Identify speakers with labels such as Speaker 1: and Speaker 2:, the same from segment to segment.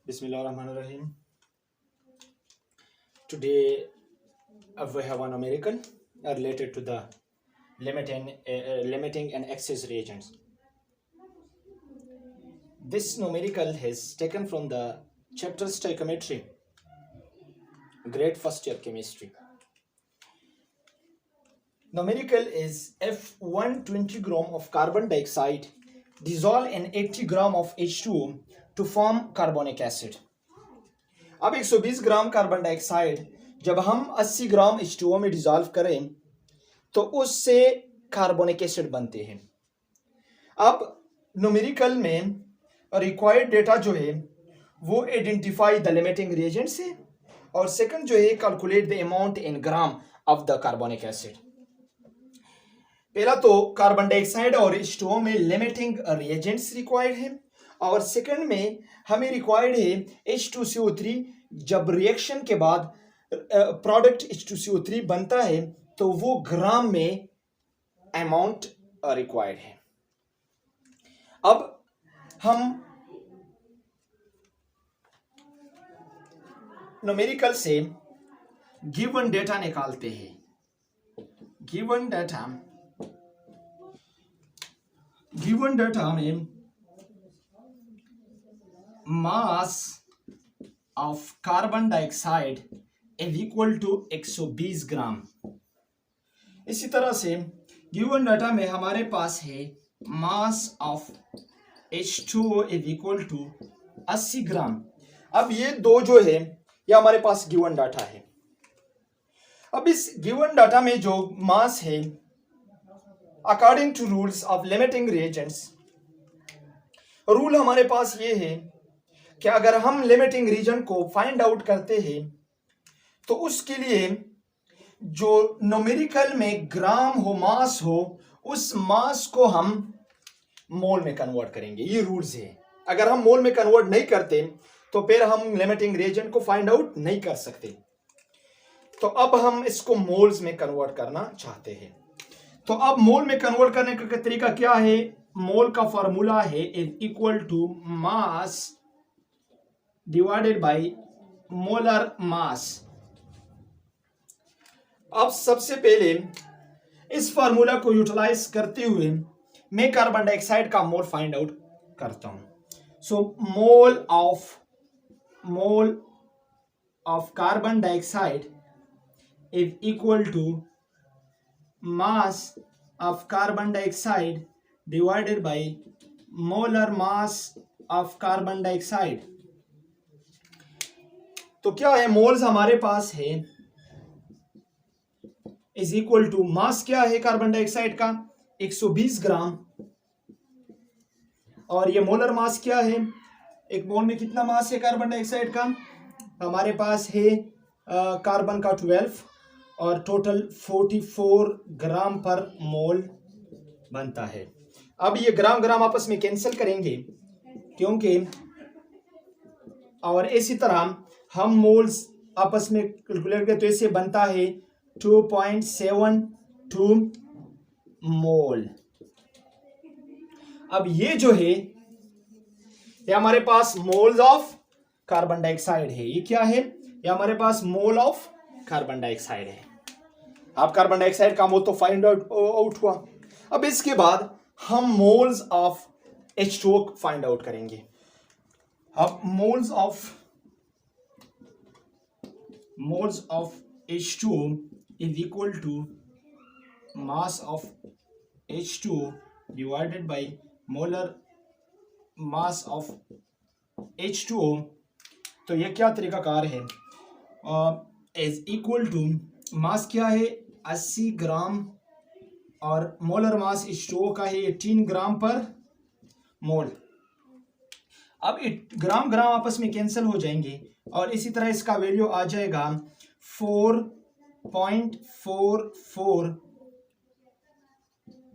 Speaker 1: Bismillahirrahmanirrahim. Today we have a numerical related to the limiting and excess reagents. This numerical is taken from the chapter stoichiometry, grade first year chemistry. Numerical is if 120 gram of carbon dioxide dissolve in 80 gram of H2O to form carbonic acid. अब 120 gram carbon dioxide जब हम 80 ग्राम H2O में dissolve करें तो उससे carbonic acid बनते हैं। अब न्यूमेरिकल में रिक्वायर्ड डेटा जो है वो आइडेंटिफाई द लिमिटिंग रिएजेंट्स है और सेकंड जो है calculate the amount in gram of the carbonic acid. पहला तो कार्बन डाइऑक्साइड और H2O में लिमिटिंग रिएजेंट्स रिक्वायर्ड है और सेकंड में हमें रिक्वायर्ड है H2CO3 जब रिएक्शन के बाद प्रोडक्ट H2CO3 बनता है तो वो ग्राम में अमाउंट रिक्वायर्ड है। अब हम न्यूमेरिकल से गिवन डेटा निकालते हैं। गिवन डेटा में mass of carbon dioxide is equal to 120 gram. इसी तरह से गिवन डाटा में हमारे पास है mass of H2O is equal to 80 gram. अब ये दो जो है ये हमारे पास गिवन डाटा है। अब इस गिवन डाटा में जो मास है according to rules of limiting reagents, rule हमारे पास ये है कि अगर हम लिमिटिंग रीजन को फाइंड आउट करते हैं तो उसके लिए जो न्यूमेरिकल में ग्राम हो मास हो उस मास को हम मोल में कन्वर्ट करेंगे। ये रूल्स है। अगर हम मोल में कन्वर्ट नहीं करते तो फिर हम लिमिटिंग रीजन को फाइंड आउट नहीं कर सकते। तो अब हम इसको मोल्स में कन्वर्ट करना चाहते हैं। तो अब मोल में कन्वर्ट करने का तरीका क्या है? मोल का फॉर्मूला है is equal to mass divided by molar mass. अब सबसे पहले इस फॉर्मूला को यूटिलाइज करते हुए मैं कार्बन डाइऑक्साइड का मोल फाइंड आउट करता हूं। So mole of carbon dioxide is equal to mass of carbon dioxide divided by molar mass of carbon dioxide. तो क्या है? मोल्स हमारे पास है इज इक्वल टू मास क्या है कार्बन डाइऑक्साइड का 120 ग्राम और ये मोलर मास क्या है? एक मोल में कितना मास है कार्बन डाइऑक्साइड का? हमारे पास है कार्बन का 12 और टोटल 44 ग्राम पर मोल बनता है। अब ये ग्राम आपस में कैंसिल करेंगे क्योंकि और इसी तरह हम मोल्स आपस में कैलकुलेट करते तो इससे बनता है 2.72 मोल। अब ये जो है ये हमारे पास मोल्स ऑफ कार्बन डाइऑक्साइड है। ये क्या है? ये हमारे पास मोल ऑफ कार्बन डाइऑक्साइड है। अब कार्बन डाइऑक्साइड का मोल तो फाइंड आउट हुआ। अब इसके बाद हम moles of H2O find out करेंगे। अब moles of H2O is equal to mass of H2O divided by molar mass of H2O। तो ये क्या तरीकाकार है? इज इक्वल टू मास क्या है 80 ग्राम और मोलर मास H2O का है 18 ग्राम पर मोल। अब ग्राम आपस में कैंसिल हो जाएंगे और इसी तरह इसका वैल्यू आ जाएगा 4.44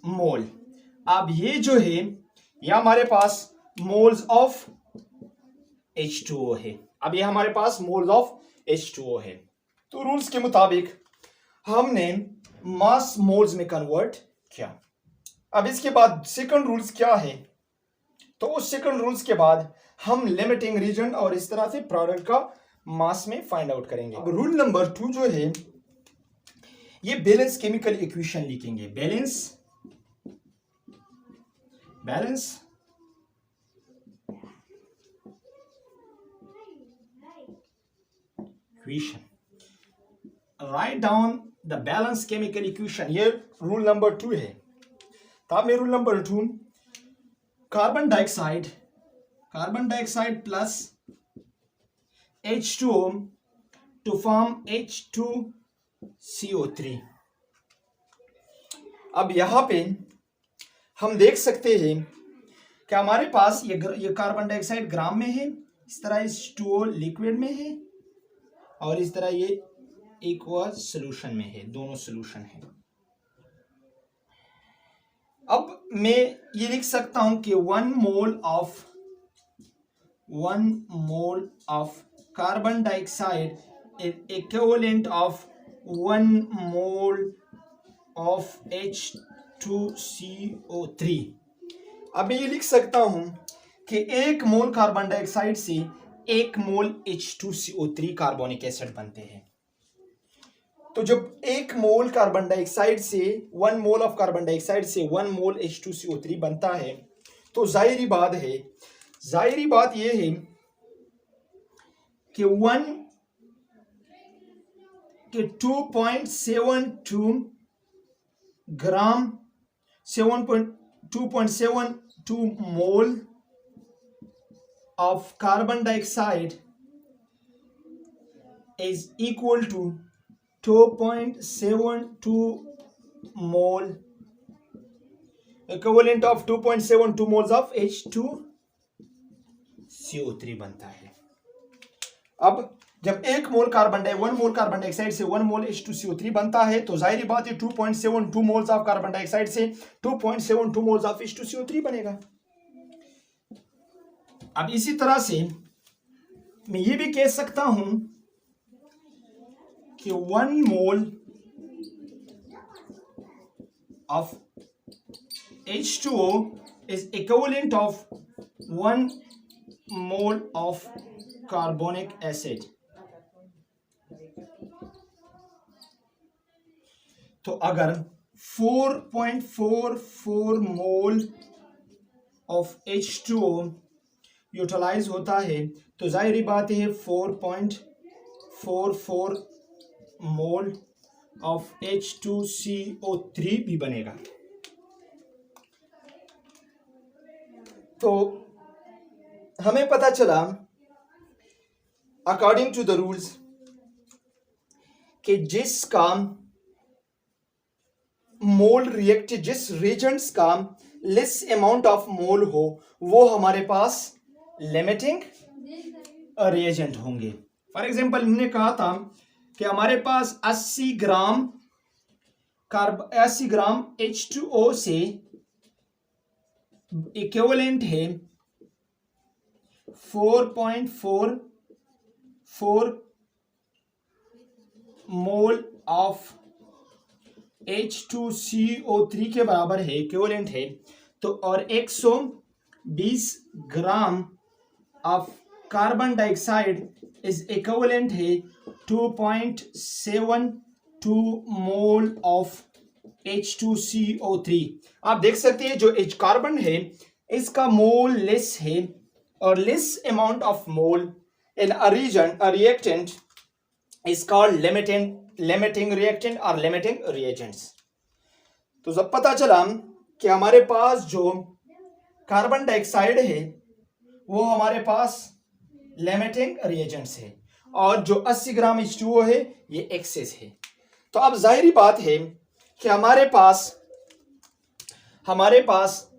Speaker 1: मोल। अब ये जो है ये हमारे पास मोल्स ऑफ H2O है। अब ये हमारे पास मोल्स ऑफ H2O है। तो रूल्स के मुताबिक हमने मास मोल्स में कन्वर्ट किया। अब इसके बाद सेकंड रूल्स क्या है? तो उस सेकंड रूल्स के बाद हम लिमिटिंग रीजन और इस तरह से प्रोडक्ट का मास में फाइंड आउट करेंगे। अब रूल नंबर 2 जो है ये बैलेंस केमिकल इक्वेशन लिखेंगे। Balance equation, write down the balance chemical equation, ये रूल नंबर 2 है। तो में rule number 2, carbon dioxide plus H2O to form H2CO3। अब यहां पे हम देख सकते हैं कि हमारे पास ये कार्बन डाइऑक्साइड ग्राम में है, इस तरह H2O लिक्विड में है और इस तरह ये एक्वस सॉल्यूशन में है, दोनों सॉल्यूशन है। अब मैं ये लिख सकता हूं कि 1 मोल of carbon dioxide is equivalent of 1 mole of H2CO3। अब मैं ये लिख सकता हूं कि 1 मोल कार्बन डाइऑक्साइड से 1 मोल H2CO3 कार्बोनिक एसिड बनते हैं। तो जब 1 मोल कार्बन डाइऑक्साइड से 1 मोल ऑफ कार्बन डाइऑक्साइड से 1 मोल H2CO3 बनता है, तो जाहिरी बात यह है कि 2.72 ग्राम 2.72 मोल of carbon dioxide is equal to 2.72 mole, equivalent of 2.72 moles of H2CO3 बनता है। अब जब 1 मोल कार्बन डाइऑक्साइड से 1 मोल H2CO3 बनता है, तो जाहिर बात है 2.72 मोल्स ऑफ कार्बन डाइऑक्साइड से 2.72 मोल्स ऑफ H2CO3 बनेगा। अब इसी तरह से मैं ये भी कह सकता हूं कि 1 mole of H2O is equivalent of 1 mole of carbonic acid। तो अगर 4.44 मोल ऑफ H2O यूटिलाइज होता है, तो जाहिर बात है 4.44 मोल ऑफ H2CO3 भी बनेगा। तो हमें पता चला अकॉर्डिंग टू द रूल्स कि जिसका मोल रिएक्ट, जिस रिएजेंट्स का लेस अमाउंट ऑफ मोल हो, वो हमारे पास लिमिटिंग रिएजेंट होंगे। फॉर एग्जांपल हमने कहा था कि हमारे पास 80 ग्राम H2O से इक्विवेलेंट है 4.44 मोल ऑफ H2CO3 के बराबर है, इक्विवेलेंट है। तो और 120 gram of carbon dioxide is equivalent है 2.72 मोल ऑफ H2CO3। आप देख सकते हैं जो H कार्बन है इसका मोल लेस है, और less amount of mole in a reactant is called limiting reactant और लिमिटिंग रिएजेंट्स। तो जब पता चला कि हमारे पास जो कार्बन डाइऑक्साइड है वो हमारे पास लिमिटिंग रिएजेंट्स है, और जो 80 ग्राम H2O है ये एक्सेस है। तो अब जाहिर बात है कि हमारे पास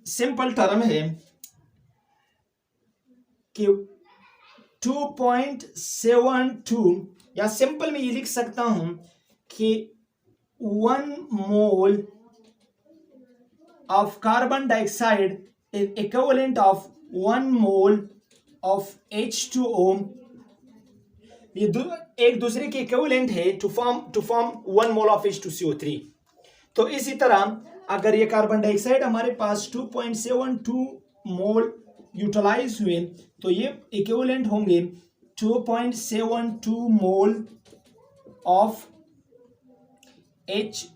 Speaker 1: सिंपल टर्म है कि 2.72, या सिंपल में ये लिख सकता हूं कि 1 मोल of carbon dioxide is equivalent of 1 mole of H2O। ये एक दूसरे के इक्विवेलेंट है to form 1 mole of H2CO3। तो इसी तरह अगर ये कार्बन डाइऑक्साइड हमारे पास 2.72 मोल यूटिलाइज हुए तो ये इक्विवेलेंट होंगे 2.72 मोल ऑफ H2O।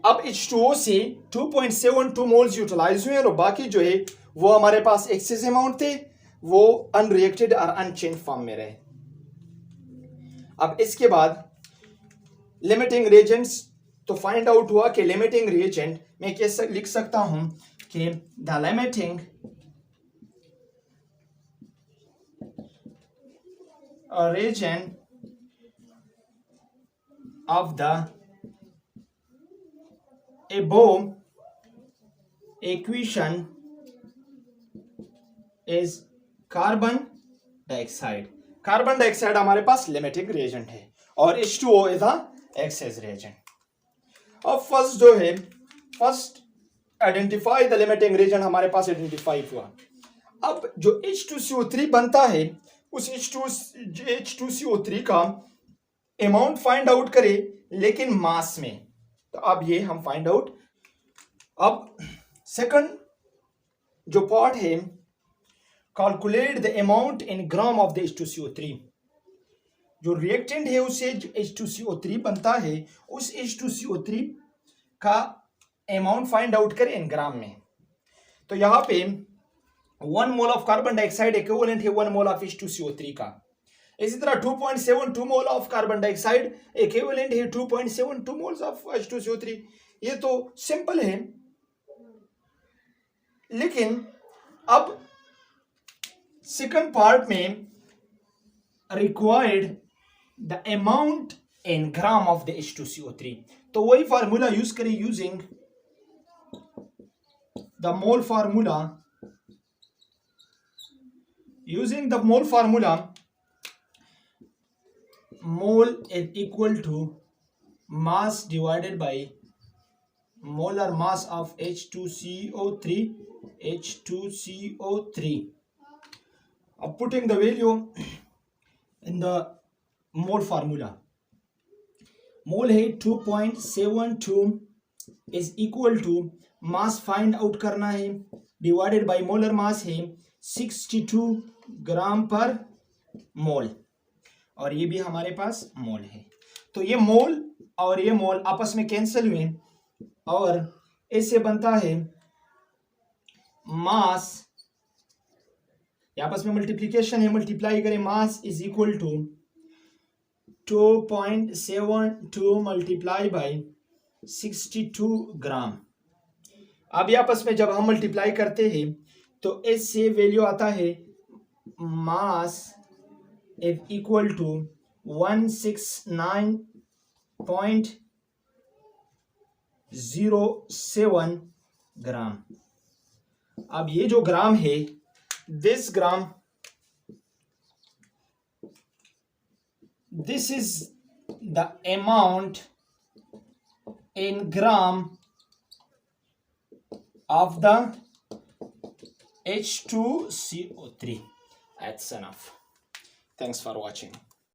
Speaker 1: अब H2O से 2.72 मोल्स यूटिलाइज हुए और बाकी जो है वो हमारे पास एक्सेस अमाउंट थे, वो अनरिएक्टेड और अनचेंज फॉर्म में रहे। अब इसके बाद लिमिटिंग रिएजेंट्स तो फाइंड आउट हुआ कि लिमिटिंग रिएजेंट मैं कैसे लिख सकता हूं कि the limiting reagent of the above equation is carbon dioxide. Carbon dioxide हमारे पास लिमिटिंग रिएजेंट है और H2O is the access reagent. अब फर्स्ट जो है, first identify the limiting reagent हमारे पास आइडेंटिफाई हुआ। अब जो H2CO3 बनता है उस H2CO3 का अमाउंट फाइंड आउट करें लेकिन मास में, तो अब ये हम फाइंड आउट। अब सेकंड जो पार्ट है, calculate the amount in gram of the H2CO3। जो रिएक्टेंट है उससे जो H2CO3 बनता है उस H2CO3 का अमाउंट फाइंड आउट करें इन ग्राम में। तो यहां पे 1 मोल ऑफ कार्बन डाइऑक्साइड इक्विवेलेंट है 1 मोल ऑफ H2CO3 का। इसी तरह 2.72 मोल ऑफ कार्बन डाइऑक्साइड इक्विवेलेंट है 2.72 मोल्स ऑफ H2CO3। ये तो सिंपल है, लेकिन अब सेकंड पार्ट में required the amount in gram of the H2CO3, तो वही फार्मूला यूज करें using the mole formula. Using the mole formula, mole is equal to mass divided by molar mass of H2CO3. Putting the value in the mole formula, mole है 2.72 is equal to mass find out करना है divided by molar mass है 62 ग्राम पर मोल, और ये भी हमारे पास मोल है। तो ये मोल और ये मोल आपस में कैंसिल हुए और इससे बनता है मास, आपस में मल्टीप्लीकेशन है, मल्टीप्लाई करें, mass is equal to 2.72 multiply by 62 gram. अब ये आपस में जब हम मल्टीप्लाई करते हैं तो इससे वैल्यू आता है मास इज इक्वल टू 169.07 ग्राम। अब ये जो ग्राम है, this gram, this is the amount in gram of the H2CO3. That's enough. Thanks for watching.